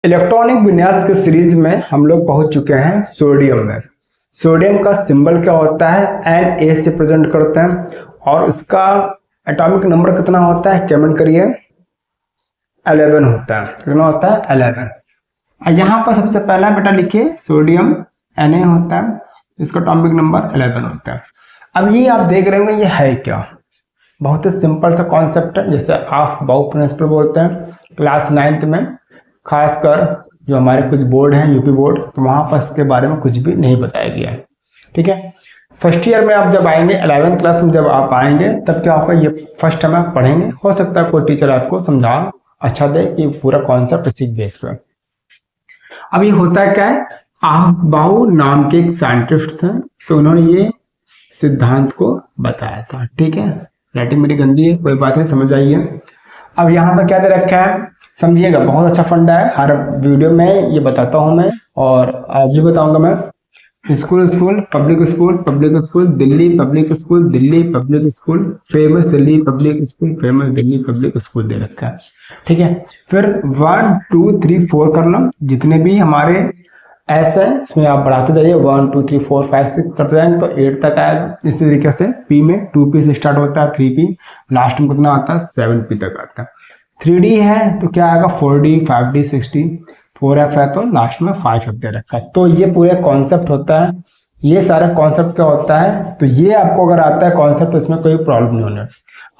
Electronic विन्यास के series में हम लोग पहुंच चुके हैं सोडियम में। सोडियम का सिंबल क्या होता है? Na से प्रेजेंट करते हैं और इसका एटॉमिक नंबर कितना होता है? कमेंट करिए। 11 होता है। कितना होता है? 11। यहाँ पर सबसे पहला बेटा लिखिए सोडियम Na होता है, इसका एटॉमिक नंबर 11 होता है। अब ये आप देख रहे होंगे ये है क्या? बहुत ही सिंपल सा कॉन्सेप्ट है, जैसे ऑफ बाउ प्रिंसिपल बोलते हैं। क्लास 9th में खासकर जो हमारे कुछ बोर्ड हैं, यूपी बोर्ड, तो वहाँ पर इसके बारे में कुछ भी नहीं बताया गया है। ठीक है, फर्स्ट ईयर में आप जब आएंगे, 11th क्लास में जब आप आएंगे, तब क्या आपका ये फर्स्ट टाइम आप पढ़ेंगे। हो सकता है कोई टीचर आपको समझा अच्छा दे कि पूरा कॉन्सेप्ट इसी बेस पे। अब ये होता है क्या है? ऑफ बाउ नाम के एक साइंटिस्ट थे, तो उन्होंने ये सिद्धांत को बताया था। ठीक है, राइटिंग मेरी गंदी है, कोई बात नहीं, समझ आइए। अब यहाँ पर क्या दे रखा है समझिएगा, बहुत अच्छा फंडा है। हर वीडियो में ये बताता हूँ मैं, और आज भी बताऊंगा मैं। School school public school Delhi public school, Delhi public school famous, Delhi public school famous, Delhi public school दे रखा है। ठीक है, फिर 1 2 3 4 करना, जितने भी हमारे ऐसे है इसमें आप बढ़ाते जाइए। 1 2 3 4 5 6 करते जाएंगे तो 8 तक आएगा। इसी तरीके से पी में 2p से स्टार्ट होता है, 3p लास्ट में कितना आता है? 7p तक आता है। 3d है तो क्या आएगा? 4d 5d 6d। 4f है तो लास्ट में 5f दे रखा है। तो ये पूरा कॉन्सेप्ट होता है। ये सारा कॉन्सेप्ट क्या होता है, तो ये आपको अगर आता है कॉन्सेप्ट, उसमें कोई प्रॉब्लम नहीं होने।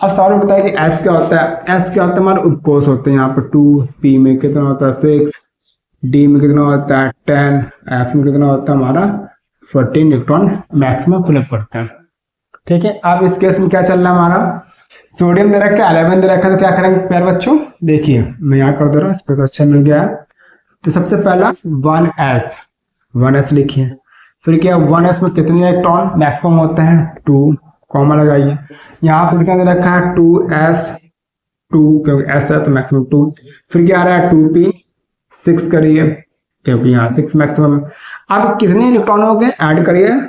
अब सवाल उठता है कि एस क्या होता है? एस क्या होता है? हमारे उपकोष होते हैं। यहाँ पर 2p में कितना होता है? 6, डी में कितना होता है? 10, एफ में कितना होता है? हमारा 14 इलेक्ट्रॉन मैक्सिमम फिलअप करते हैं। ठीक है, अब इस केस में क्या चल रहा है? हमारा सोडियम दे रखा है, 11 दे रखा है, तो क्या करेंगे प्यारे बच्चों? देखिए मैं यहाँ कर दे रहा हूँ, स्पेस अच्छा मिल गया है। तो सबसे पहला 1s लिखिए। फिर क्या 1s में कितने इलेक्ट्रॉन मैक्सिमम होते हैं? 2, कॉमा लगाइए। यहाँ पर कितना दे रखा है? 2s, 2 क्योंकि s है तो मैक्सिमम 2। फिर क्या आ रहा है? 2p 6 करिए क्योंकि यहाँ 6 मैक्सिमम है। अब कितने इलेक्ट्रॉन हो गए? ऐड करिए।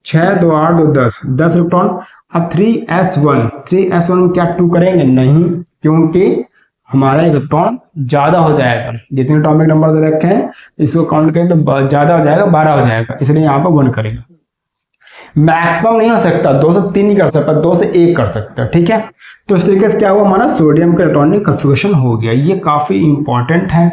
6 2 8 2 10 इलेक्ट्रॉन। अब 3s1 में क्या 2 करेंगे? नहीं, क्योंकि हमारा इलेक्ट्रॉन ज्यादा हो जाएगा। जितने एटॉमिक नंबर दे रखे हैं इसको काउंट करें तो ज्यादा हो जाएगा, 12 हो जाएगा, इसलिए यहाँ पर 1 करेंगे। मैक्सिमम नहीं हो सकता, 2 से 3 नहीं कर सकता, 2 से 1 कर सकता है। ठीक है, तो इस तरीके से क्या हुआ? हमारा सोडियम का इलेक्ट्रॉनिक कन्फिगरेशन हो गया। ये काफी इंपॉर्टेंट है।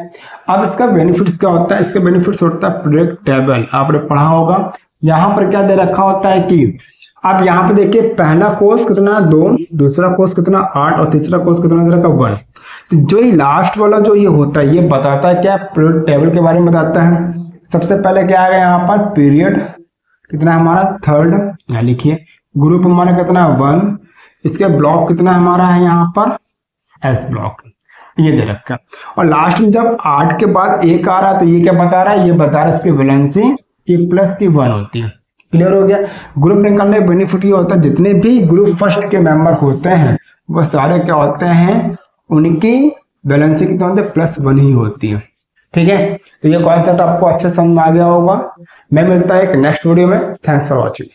अब इसका बेनिफिट्स क्या होता है? इसका बेनिफिट्स होता है पीरियोडिक टेबल, आपने पढ़ा होगा। यहाँ पर क्या दे रखा होता है कि अब यहाँ पे देखिए पहला कोष कितना? 2, दूसरा कोष कितना? 8, और तीसरा कोष कितना दे रखा? 1। तो जो ये लास्ट वाला जो ये होता है, ये बताता है क्या? पीरियोडिक टेबल के बारे में बताता है। सबसे पहले क्या आएगा यहाँ पर? पीरियड कितना हमारा? 3rd, यहाँ लिखिए। ग्रुप हमारा कितना? 1। इसके ब्लॉक कितना हमारा है यहाँ पर? s ब्लॉक, ये दे रखा है। और लास्ट में जब 8 के बाद 1 आ रहा है तो ये क्या बता रहा है? ये बता रहा है इसकी वैलेंसी की प्लस की 1 होती है। क्लियर हो गया? ग्रुप निकालने का बेनिफिट ये होता है, जितने भी ग्रुप फर्स्ट के मेंबर होते हैं वह सारे क्या होते हैं? उनकी वैलेंसी कितना होती है? +1 ही होती है। ठीक है, तो ये कॉन्सेप्ट आपको अच्छे समझ में आ गया होगा। मैं मिलता है एक नेक्स्ट वीडियो में। Thanks for watching.